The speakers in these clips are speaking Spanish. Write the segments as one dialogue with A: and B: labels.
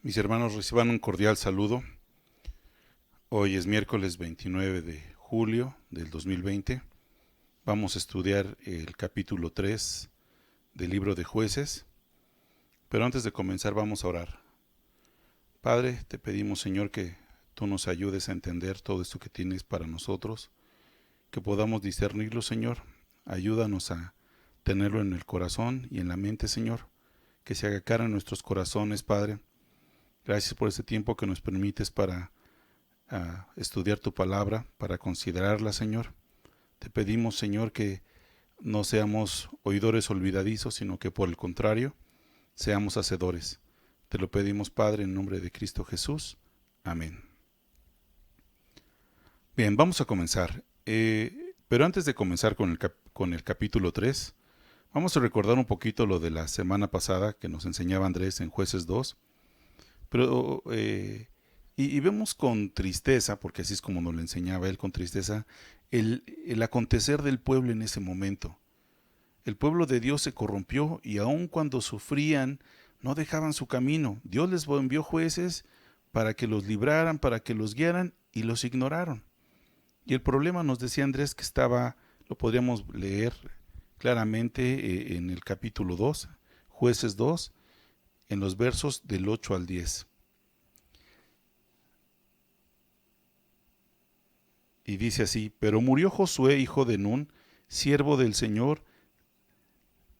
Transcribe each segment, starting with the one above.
A: Mis hermanos, reciban un cordial saludo. Hoy es miércoles 29 de julio del 2020. Vamos a estudiar el capítulo 3 del libro de Jueces. Pero antes de comenzar vamos a orar. Padre, te pedimos, Señor, que tú nos ayudes a entender todo esto que tienes para nosotros, que podamos discernirlo, Señor. Ayúdanos a tenerlo en el corazón y en la mente, Señor, que se haga cara en nuestros corazones, Padre. Gracias por este tiempo que nos permites para estudiar tu palabra, para considerarla, Señor. Te pedimos, Señor, que no seamos oidores olvidadizos, sino que por el contrario, seamos hacedores. Te lo pedimos, Padre, en nombre de Cristo Jesús. Amén. Bien, vamos a comenzar. Pero antes de comenzar con el capítulo 3, vamos a recordar un poquito lo de la semana pasada que nos enseñaba Andrés en Jueces 2. Pero y vemos con tristeza, porque así es como nos lo enseñaba él, con tristeza, el acontecer del pueblo en ese momento. El pueblo de Dios se corrompió y aun cuando sufrían, no dejaban su camino. Dios les envió jueces para que los libraran, para que los guiaran, y los ignoraron. Y el problema, nos decía Andrés, que lo podríamos leer claramente en el capítulo 2, Jueces 2, en los versos del 8 al 10. Y dice así: pero murió Josué, hijo de Nun, siervo del Señor,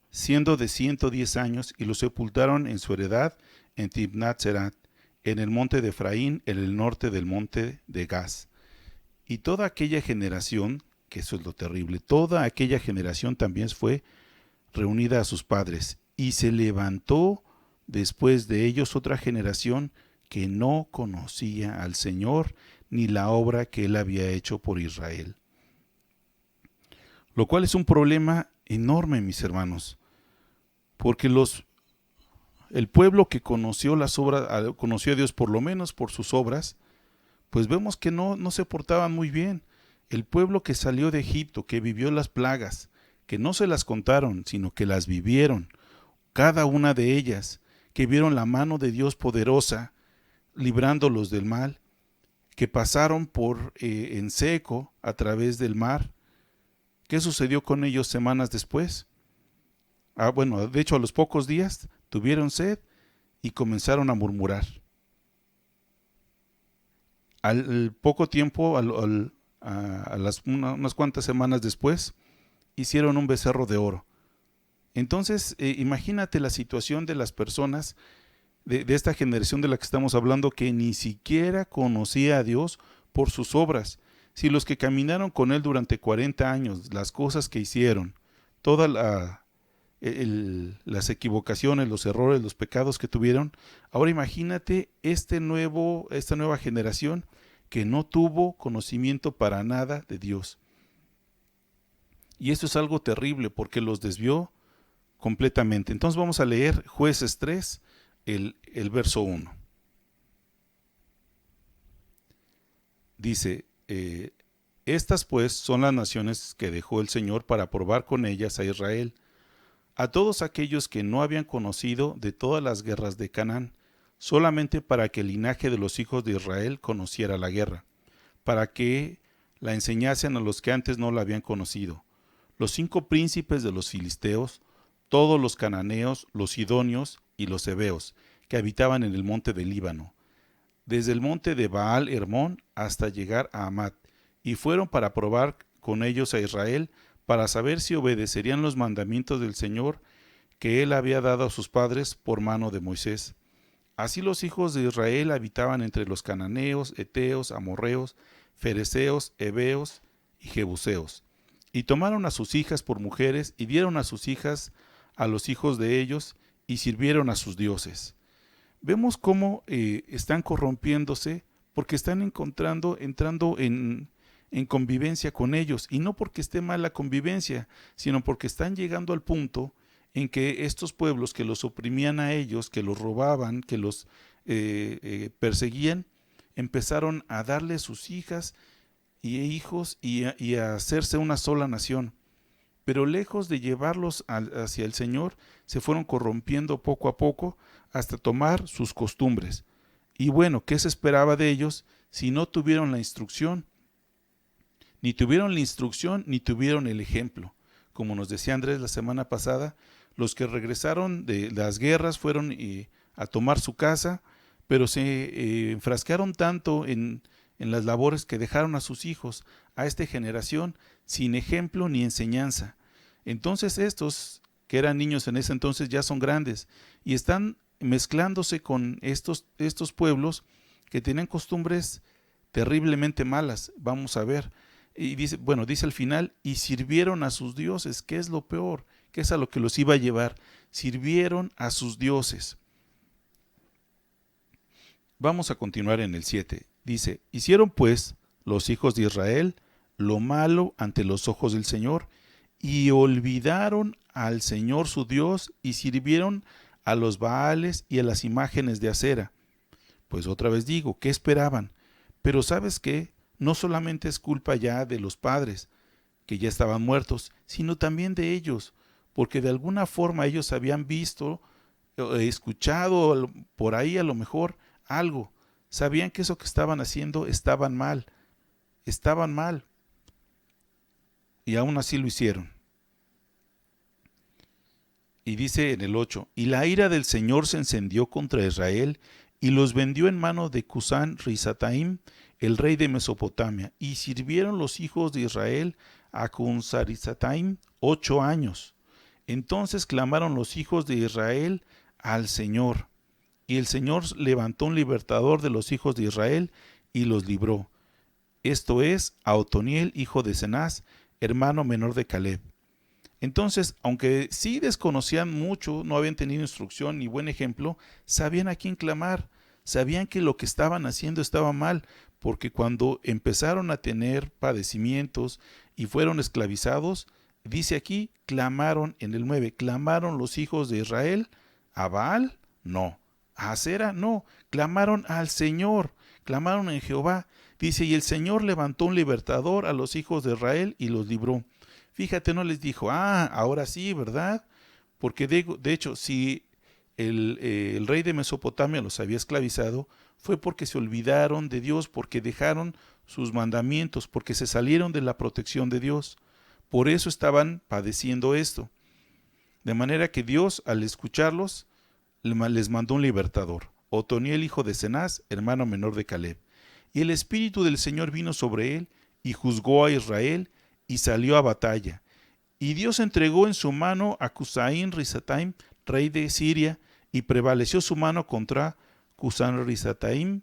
A: siendo de 110 años, y lo sepultaron en su heredad en Timnat Serat, en el monte de Efraín, en el norte del monte de Gaz. Y toda aquella generación, que eso es lo terrible, toda aquella generación también fue reunida a sus padres, y se levantó después de ellos otra generación que no conocía al Señor ni la obra que él había hecho por Israel. Lo cual es un problema enorme, mis hermanos, porque el pueblo que conoció a Dios por lo menos por sus obras, pues vemos que no se portaban muy bien. El pueblo que salió de Egipto, que vivió las plagas, que no se las contaron, sino que las vivieron, cada una de ellas, que vieron la mano de Dios poderosa, librándolos del mal, que pasaron en seco a través del mar. ¿Qué sucedió con ellos semanas después? Bueno, de hecho a los pocos días tuvieron sed y comenzaron a murmurar. Al poco tiempo, unas cuantas semanas después, hicieron un becerro de oro. Entonces, imagínate la situación de las personas de esta generación de la que estamos hablando, que ni siquiera conocía a Dios por sus obras. Si los que caminaron con él durante 40 años, las cosas que hicieron, todas las equivocaciones, los errores, los pecados que tuvieron, ahora imagínate esta nueva generación que no tuvo conocimiento para nada de Dios. Y esto es algo terrible porque los desvió completamente. Entonces vamos a leer Jueces 3, el verso 1. Dice: estas pues son las naciones que dejó el Señor para probar con ellas a Israel, a todos aquellos que no habían conocido de todas las guerras de Canaán, solamente para que el linaje de los hijos de Israel conociera la guerra, para que la enseñasen a los que antes no la habían conocido. Los 5 príncipes de los filisteos, todos los cananeos, los sidonios y los heveos, que habitaban en el monte del Líbano, desde el monte de Baal Hermón hasta llegar a Amat, y fueron para probar con ellos a Israel, para saber si obedecerían los mandamientos del Señor que él había dado a sus padres por mano de Moisés. Así los hijos de Israel habitaban entre los cananeos, heteos, amorreos, fereceos, heveos y jebuseos, y tomaron a sus hijas por mujeres y dieron a sus hijas a los hijos de ellos y sirvieron a sus dioses. Vemos cómo están corrompiéndose porque están entrando en convivencia con ellos, y no porque esté mal la convivencia, sino porque están llegando al punto en que estos pueblos que los oprimían a ellos, que los robaban, que los perseguían, empezaron a darle sus hijas y hijos y a hacerse una sola nación. Pero lejos de llevarlos hacia el Señor, se fueron corrompiendo poco a poco hasta tomar sus costumbres. Y bueno, ¿qué se esperaba de ellos si no tuvieron la instrucción? Ni tuvieron la instrucción, ni tuvieron el ejemplo. Como nos decía Andrés la semana pasada, los que regresaron de las guerras fueron a tomar su casa, pero se enfrascaron tanto en las labores que dejaron a sus hijos, a esta generación, sin ejemplo ni enseñanza. Entonces estos, que eran niños en ese entonces, ya son grandes y están mezclándose con estos pueblos que tenían costumbres terriblemente malas. Vamos a ver. Y dice, bueno, dice al final, y sirvieron a sus dioses, que es lo peor, que es a lo que los iba a llevar. Sirvieron a sus dioses. Vamos a continuar en el 7. Dice, hicieron pues los hijos de Israel lo malo ante los ojos del Señor, y olvidaron al Señor su Dios, y sirvieron a los Baales y a las imágenes de acera. Pues otra vez digo, ¿qué esperaban? Pero ¿sabes qué? No solamente es culpa ya de los padres, que ya estaban muertos, sino también de ellos, porque de alguna forma ellos habían visto, escuchado por ahí a lo mejor algo. Sabían que eso que estaban haciendo estaban mal, y aún así lo hicieron. Y dice en el 8, y la ira del Señor se encendió contra Israel, y los vendió en mano de Cusán Risataim, el rey de Mesopotamia, y sirvieron los hijos de Israel a Cusán-Risataim 8 años. Entonces clamaron los hijos de Israel al Señor, y el Señor levantó un libertador de los hijos de Israel y los libró. Esto es, a Otoniel, hijo de Cenaz, hermano menor de Caleb. Entonces, aunque sí desconocían mucho, no habían tenido instrucción ni buen ejemplo, sabían a quién clamar, sabían que lo que estaban haciendo estaba mal, porque cuando empezaron a tener padecimientos y fueron esclavizados, dice aquí, clamaron en el 9, clamaron los hijos de Israel a Baal, no, a Acera, no, clamaron al Señor, clamaron en Jehová. Dice, y el Señor levantó un libertador a los hijos de Israel y los libró. Fíjate, no les dijo, ahora sí, ¿verdad? Porque de hecho, si el rey de Mesopotamia los había esclavizado, fue porque se olvidaron de Dios, porque dejaron sus mandamientos, porque se salieron de la protección de Dios. Por eso estaban padeciendo esto. De manera que Dios, al escucharlos, les mandó un libertador, Otoniel, hijo de Cenaz, hermano menor de Caleb. Y el Espíritu del Señor vino sobre él, y juzgó a Israel, y salió a batalla. Y Dios entregó en su mano a Cusán-Risataim, rey de Siria, y prevaleció su mano contra Cusán-Risataim,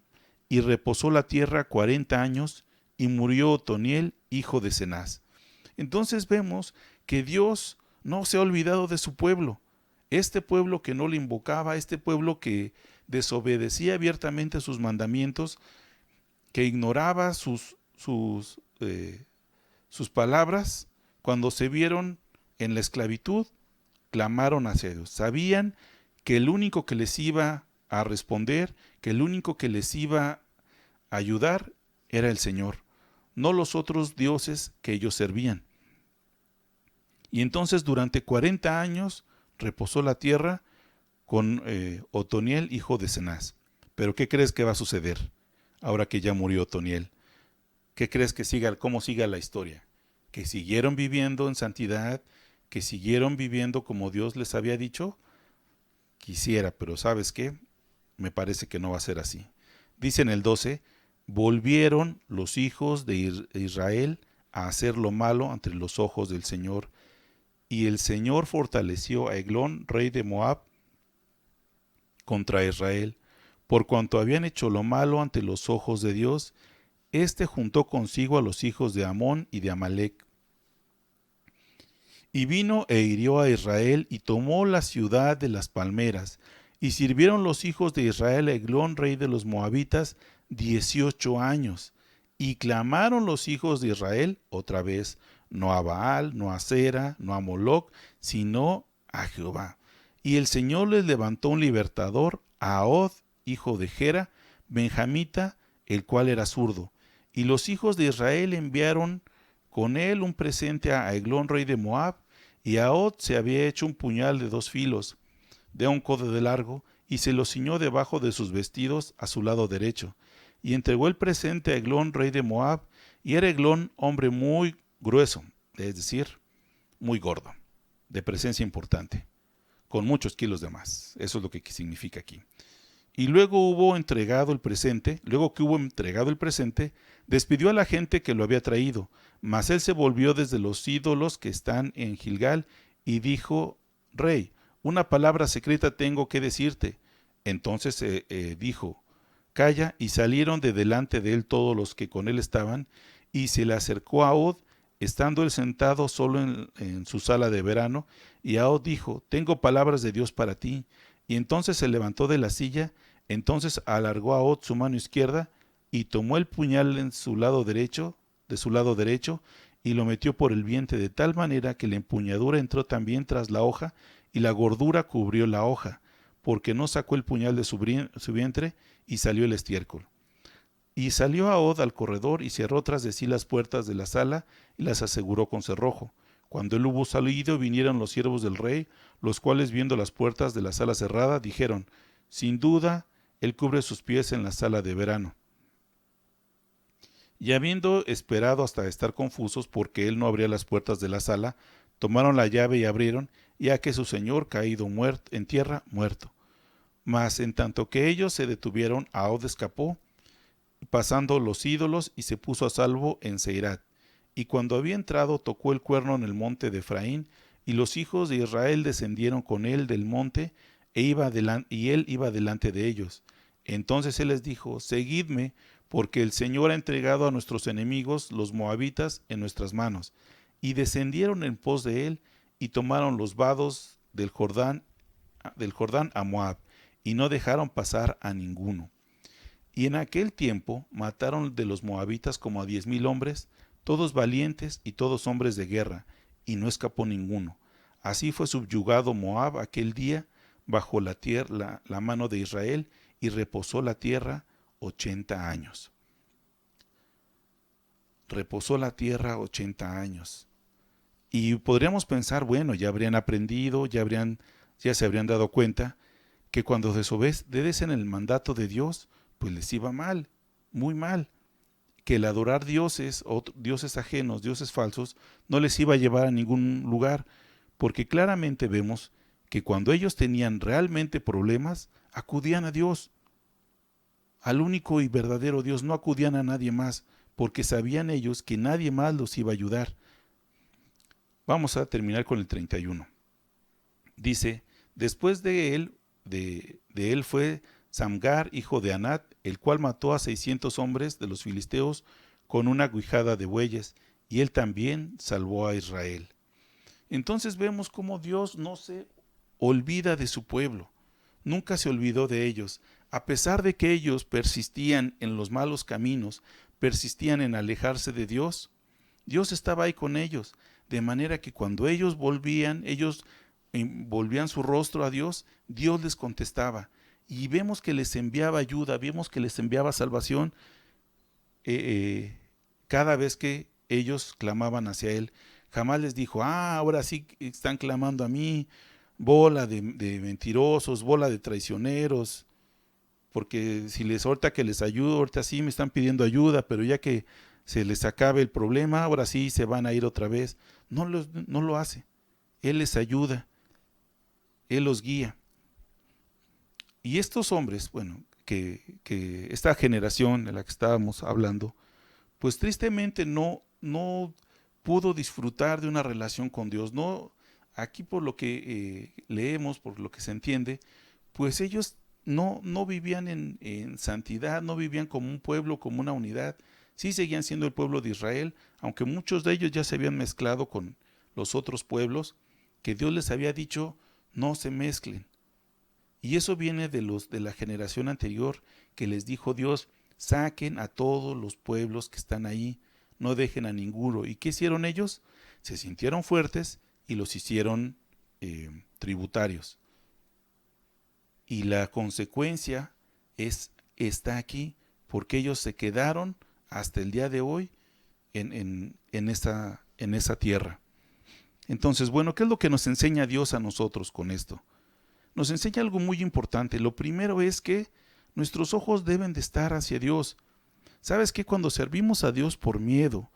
A: y reposó la tierra 40 años, y murió Otoniel, hijo de Cenaz. Entonces vemos que Dios no se ha olvidado de su pueblo. Este pueblo que no le invocaba, este pueblo que desobedecía abiertamente sus mandamientos, que ignoraba sus palabras, cuando se vieron en la esclavitud, clamaron hacia Dios. Sabían que el único que les iba a responder, que el único que les iba a ayudar era el Señor, no los otros dioses que ellos servían. Y entonces durante 40 años reposó la tierra con Otoniel, hijo de Cenaz. Pero ¿qué crees que va a suceder ahora que ya murió Otoniel? ¿Qué crees que cómo siga la historia? ¿Que siguieron viviendo en santidad? ¿Que siguieron viviendo como Dios les había dicho? Quisiera, pero ¿sabes qué? Me parece que no va a ser así. Dice en el 12, volvieron los hijos de Israel a hacer lo malo ante los ojos del Señor, y el Señor fortaleció a Eglón, rey de Moab, contra Israel, por cuanto habían hecho lo malo ante los ojos de Dios. Este juntó consigo a los hijos de Amón y de Amalec. Y vino e hirió a Israel y tomó la ciudad de las palmeras. Y sirvieron los hijos de Israel a Eglón, rey de los moabitas, 18 años. Y clamaron los hijos de Israel otra vez, no a Baal, no a Acera, no a Moloc, sino a Jehová. Y el Señor les levantó un libertador, a Ahod, hijo de Gera, benjamita, el cual era zurdo. Y los hijos de Israel enviaron con él un presente a Eglón, rey de Moab, y Ahod se había hecho un puñal de 2 filos, de 1 codo de largo, y se lo ciñó debajo de sus vestidos a su lado derecho, y entregó el presente a Eglón, rey de Moab, y era Eglón hombre muy grueso, es decir, muy gordo, de presencia importante, con muchos kilos de más. Eso es lo que significa aquí. Y luego que hubo entregado el presente, despidió a la gente que lo había traído, mas él se volvió desde los ídolos que están en Gilgal, y dijo: Rey, una palabra secreta tengo que decirte. Entonces dijo: Calla, y salieron de delante de él todos los que con él estaban, y se le acercó a Ahod, estando él sentado solo en su sala de verano, y Ahod dijo: Tengo palabras de Dios para ti. Y entonces se levantó de la silla, entonces alargó Ahod su mano izquierda, y tomó el puñal de su lado derecho, y lo metió por el vientre de tal manera que la empuñadura entró también tras la hoja, y la gordura cubrió la hoja, porque no sacó el puñal de su vientre, y salió el estiércol. Y salió Ahod al corredor, y cerró tras de sí las puertas de la sala, y las aseguró con cerrojo. Cuando él hubo salido, vinieron los siervos del rey, los cuales, viendo las puertas de la sala cerrada, dijeron: Sin duda, él cubre sus pies en la sala de verano. Y habiendo esperado hasta estar confusos, porque él no abría las puertas de la sala, tomaron la llave y abrieron, y a que su señor caído en tierra, muerto. Mas en tanto que ellos se detuvieron, Ahod escapó, pasando los ídolos, y se puso a salvo en Seirat. Y cuando había entrado, tocó el cuerno en el monte de Efraín, y los hijos de Israel descendieron con él del monte, y él iba delante de ellos. Entonces él les dijo: Seguidme, porque el Señor ha entregado a nuestros enemigos, los moabitas, en nuestras manos. Y descendieron en pos de él, y tomaron los vados del Jordán a Moab, y no dejaron pasar a ninguno. Y en aquel tiempo mataron de los moabitas como a 10,000 hombres, todos valientes y todos hombres de guerra, y no escapó ninguno. Así fue subyugado Moab aquel día bajo la mano de Israel, y reposó la tierra 80 años. Reposó la tierra 80 años. Y podríamos pensar, bueno, ya habrían aprendido, ya se habrían dado cuenta que cuando desobedecen el mandato de Dios, pues les iba mal, muy mal. Que el adorar dioses ajenos, dioses falsos, no les iba a llevar a ningún lugar, porque claramente vemos que cuando ellos tenían realmente problemas, acudían a Dios, al único y verdadero Dios, no acudían a nadie más, porque sabían ellos que nadie más los iba a ayudar. Vamos a terminar con el 31. Dice: Después de él fue Samgar, hijo de Anat, el cual mató a 600 hombres de los filisteos con una guijada de bueyes, y él también salvó a Israel. Entonces vemos cómo Dios no se olvida de su pueblo, nunca se olvidó de ellos, a pesar de que ellos persistían en los malos caminos, persistían en alejarse de Dios. Dios estaba ahí con ellos, de manera que cuando ellos volvían su rostro a Dios, Dios les contestaba. Y vemos que les enviaba ayuda, vemos que les enviaba salvación cada vez que ellos clamaban hacia Él. Jamás les dijo: ahora sí están clamando a mí, bola de mentirosos, bola de traicioneros, porque si ahorita que les ayudo, ahorita sí me están pidiendo ayuda, pero ya que se les acabe el problema, ahora sí se van a ir otra vez. No lo hace. Él les ayuda, Él los guía. Y estos hombres, bueno, que esta generación de la que estábamos hablando, pues tristemente no pudo disfrutar de una relación con Dios. No, aquí por lo que leemos, por lo que se entiende, pues ellos no vivían en santidad, no vivían como un pueblo, como una unidad. Sí seguían siendo el pueblo de Israel, aunque muchos de ellos ya se habían mezclado con los otros pueblos, que Dios les había dicho: no se mezclen. Y eso viene de la generación anterior, que les dijo Dios: saquen a todos los pueblos que están ahí, no dejen a ninguno. ¿Y qué hicieron ellos? Se sintieron fuertes y los hicieron tributarios. Y la consecuencia está aquí, porque ellos se quedaron hasta el día de hoy en esa tierra. Entonces, bueno, ¿qué es lo que nos enseña Dios a nosotros con esto? nos enseña algo muy importante. Lo primero es que nuestros ojos deben de estar hacia Dios. ¿Sabes qué? Cuando servimos a Dios por miedo,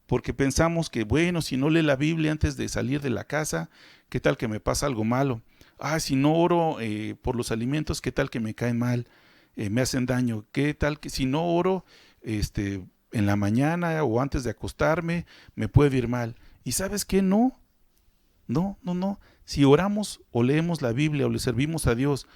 A: porque pensamos que, bueno, si no lee la Biblia antes de salir de la casa, ¿qué tal que me pasa algo malo? Si no oro por los alimentos, ¿qué tal que me caen mal? Me hacen daño. ¿Qué tal que si no oro en la mañana o antes de acostarme, me puede ir mal? ¿Y sabes qué? No, no, no, no. Si oramos o leemos la Biblia o le servimos a Dios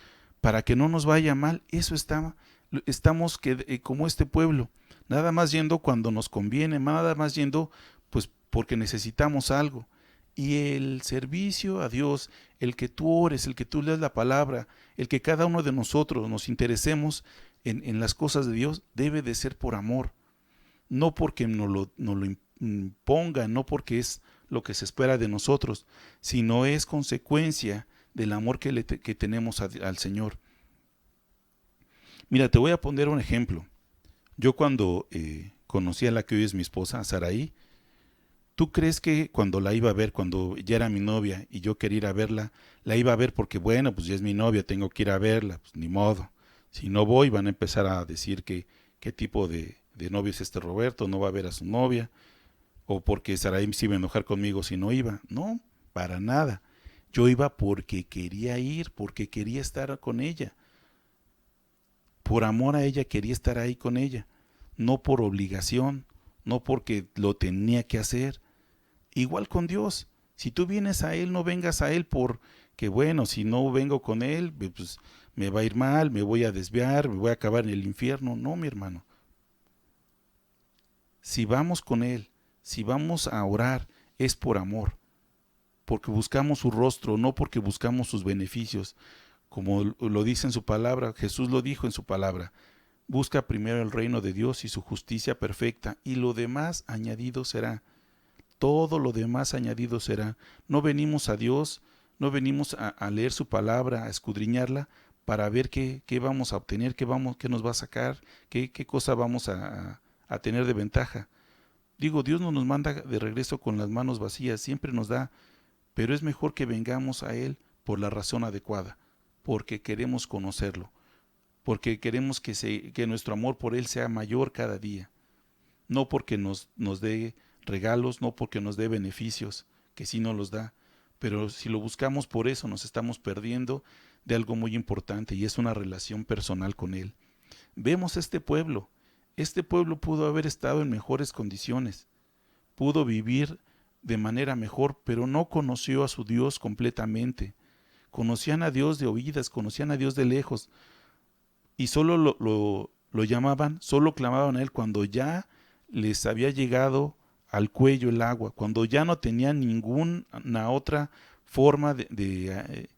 A: para que no nos vaya mal, estamos como este pueblo, nada más yendo cuando nos conviene, nada más yendo pues porque necesitamos algo. Y el servicio a Dios, el que tú ores, el que tú leas la palabra, el que cada uno de nosotros nos interesemos en las cosas de Dios, debe de ser por amor, no porque nos lo impongan, no porque es lo que se espera de nosotros, sino es consecuencia del amor que tenemos al Señor. Mira, te voy a poner un ejemplo. Yo cuando conocí a la que hoy es mi esposa, a Saraí, ¿tú crees que cuando la iba a ver, cuando ya era mi novia y yo quería ir a verla, la iba a ver porque, bueno, pues ya es mi novia, tengo que ir a verla, pues ni modo. Si no voy, van a empezar a decir que qué tipo de novio es este Roberto, no va a ver a su novia, o porque Saraí se iba a enojar conmigo si no iba. No, para nada. Yo iba porque quería ir, porque quería estar con ella. Por amor a ella quería estar ahí con ella, no por obligación, no porque lo tenía que hacer. Igual con Dios, si tú vienes a Él, no vengas a Él porque, bueno, si no vengo con Él, pues me va a ir mal, me voy a desviar, me voy a acabar en el infierno. No, mi hermano. Si vamos con Él, si vamos a orar, es por amor, porque buscamos su rostro, no porque buscamos sus beneficios. Como lo dice en su palabra, Jesús lo dijo en su palabra: busca primero el reino de Dios y su justicia perfecta, y lo demás añadido será. Todo lo demás añadido será. No venimos a Dios, no venimos a leer su palabra, a escudriñarla, para ver qué vamos a obtener, qué nos va a sacar, qué cosa vamos a tener de ventaja. Digo, Dios no nos manda de regreso con las manos vacías, siempre nos da, pero es mejor que vengamos a Él por la razón adecuada, porque queremos conocerlo, porque queremos que nuestro amor por Él sea mayor cada día, no porque nos dé regalos, no porque nos dé beneficios, que sí nos los da, pero si lo buscamos por eso nos estamos perdiendo de algo muy importante, y es una relación personal con Él. Vemos este pueblo pudo haber estado en mejores condiciones, pudo vivir de manera mejor, pero no conoció a su Dios completamente. Conocían a Dios de oídas, conocían a Dios de lejos, y solo lo llamaban, solo clamaban a Él cuando ya les había llegado al cuello el agua, cuando ya no tenían ninguna otra forma de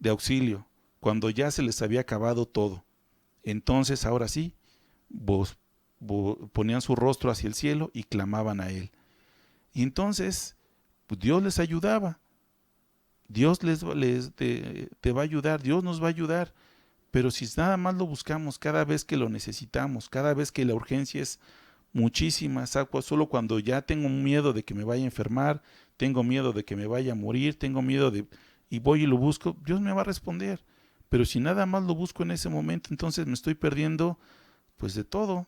A: auxilio, cuando ya se les había acabado todo. Entonces ahora sí, ponían su rostro hacia el cielo y clamaban a Él. Y entonces pues Dios les ayudaba, Dios te va a ayudar, Dios nos va a ayudar. Pero si nada más lo buscamos cada vez que lo necesitamos, cada vez que la urgencia es muchísima, solo cuando ya tengo miedo de que me vaya a enfermar, tengo miedo de que me vaya a morir, tengo miedo y voy y lo busco, Dios me va a responder. Pero si nada más lo busco en ese momento, entonces me estoy perdiendo pues de todo.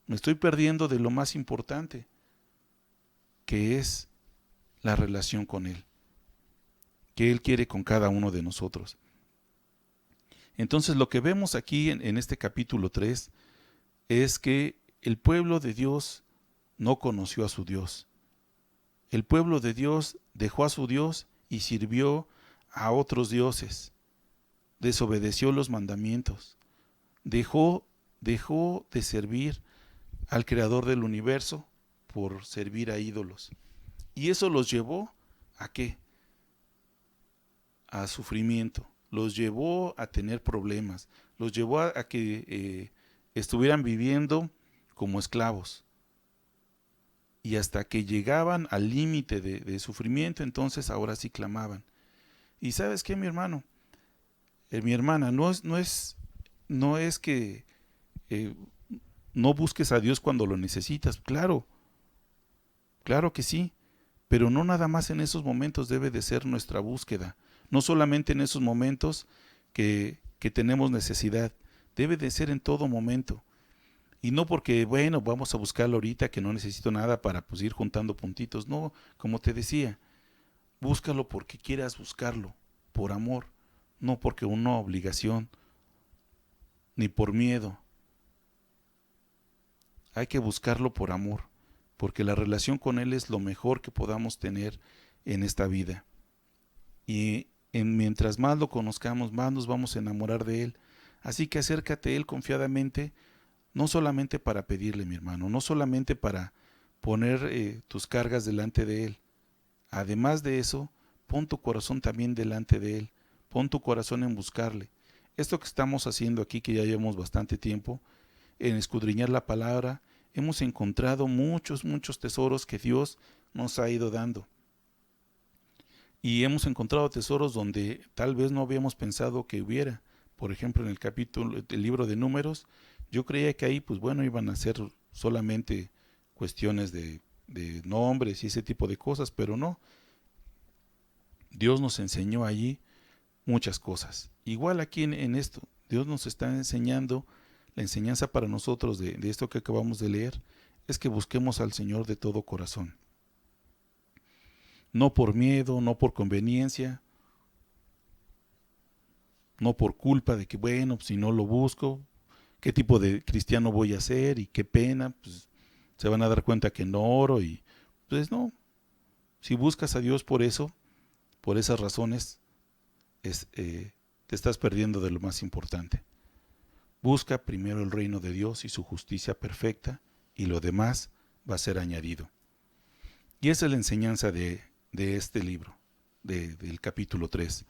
A: Me estoy perdiendo de lo más importante, que es la relación con Él, que Él quiere con cada uno de nosotros. Entonces lo que vemos aquí en este capítulo 3 es que el pueblo de Dios no conoció a su Dios. El pueblo de Dios dejó a su Dios y sirvió a otros dioses. Desobedeció los mandamientos. Dejó de servir al Creador del universo por servir a ídolos. Y eso los llevó ¿a qué? A sufrimiento. Los llevó a tener problemas. Los llevó a que estuvieran viviendo como esclavos. Y hasta que llegaban al límite de sufrimiento, entonces ahora sí clamaban. ¿Y sabes qué, mi hermano? Mi hermana, no es que no busques a Dios cuando lo necesitas. Claro que sí, Pero no nada más en esos momentos debe de ser nuestra búsqueda, no solamente en esos momentos que tenemos necesidad, debe de ser en todo momento. Y no porque, bueno, vamos a buscarlo ahorita que no necesito nada para pues ir juntando puntitos. No, como te decía, búscalo porque quieras buscarlo, por amor, no porque una obligación, ni por miedo. Hay que buscarlo por amor, porque la relación con Él es lo mejor que podamos tener en esta vida. Y mientras más lo conozcamos, más nos vamos a enamorar de Él. Así que acércate a Él confiadamente, no solamente para pedirle, mi hermano, no solamente para poner tus cargas delante de Él. Además de eso, pon tu corazón también delante de Él, pon tu corazón en buscarle. Esto que estamos haciendo aquí, que ya llevamos bastante tiempo, en escudriñar la palabra, hemos encontrado muchos tesoros que Dios nos ha ido dando. Y hemos encontrado tesoros donde tal vez no habíamos pensado que hubiera. Por ejemplo, en el capítulo del libro de Números, yo creía que ahí, pues bueno, iban a ser solamente cuestiones de nombres y ese tipo de cosas, pero no. Dios nos enseñó allí muchas cosas. Igual aquí en esto, Dios nos está enseñando, la enseñanza para nosotros de esto que acabamos de leer, es que busquemos al Señor de todo corazón. No por miedo, no por conveniencia, no por culpa de que, bueno, pues si no lo busco, qué tipo de cristiano voy a ser y qué pena, pues se van a dar cuenta que no oro y pues no. Si buscas a Dios por eso, por esas razones, te estás perdiendo de lo más importante. Busca primero el reino de Dios y su justicia perfecta, y lo demás va a ser añadido. Y esa es la enseñanza de este libro, del capítulo 3.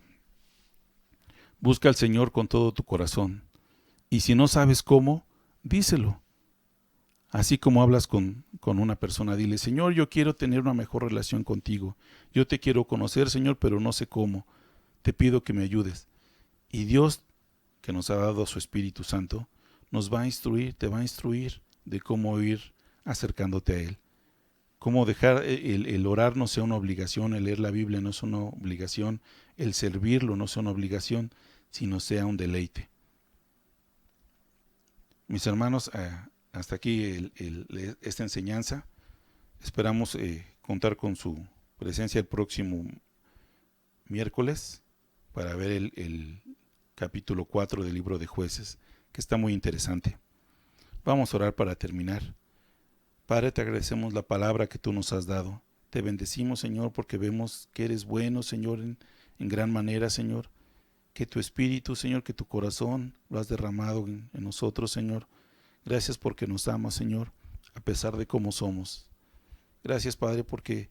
A: Busca al Señor con todo tu corazón, y si no sabes cómo, díselo. Así como hablas con una persona, dile: Señor, yo quiero tener una mejor relación contigo. Yo te quiero conocer, Señor, pero no sé cómo. Te pido que me ayudes. Y Dios, que nos ha dado a su Espíritu Santo, nos va a instruir, te va a instruir de cómo ir acercándote a Él. Cómo dejar el orar no sea una obligación, el leer la Biblia no es una obligación, el servirlo no sea una obligación, sino sea un deleite. Mis hermanos, hasta aquí esta enseñanza. Esperamos contar con su presencia el próximo miércoles para ver el capítulo 4 del libro de Jueces, que está muy interesante. Vamos a orar para terminar. Padre, te agradecemos la palabra que tú nos has dado. Te bendecimos, Señor, porque vemos que eres bueno, Señor, en gran manera, Señor. Que tu espíritu, Señor, que tu corazón lo has derramado en nosotros, Señor. Gracias porque nos amas, Señor, a pesar de cómo somos. Gracias, Padre, porque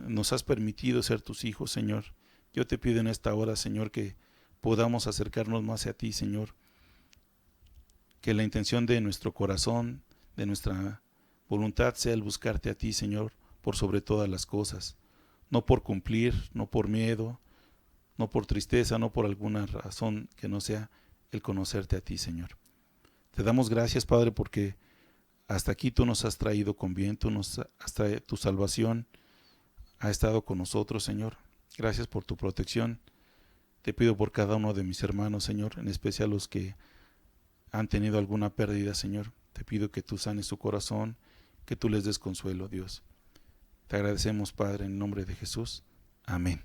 A: nos has permitido ser tus hijos, Señor. Yo te pido en esta hora, Señor, que podamos acercarnos más a ti, Señor. Que la intención de nuestro corazón, de nuestra voluntad, sea el buscarte a ti, Señor, por sobre todas las cosas. No por cumplir, no por miedo, no por tristeza, no por alguna razón que no sea el conocerte a ti, Señor. Te damos gracias, Padre, porque hasta aquí tú nos has traído con bien, hasta tu salvación ha estado con nosotros, Señor. Gracias por tu protección. Te pido por cada uno de mis hermanos, Señor, en especial los que han tenido alguna pérdida, Señor. Te pido que tú sanes su corazón, que tú les des consuelo, Dios. Te agradecemos, Padre, en nombre de Jesús. Amén.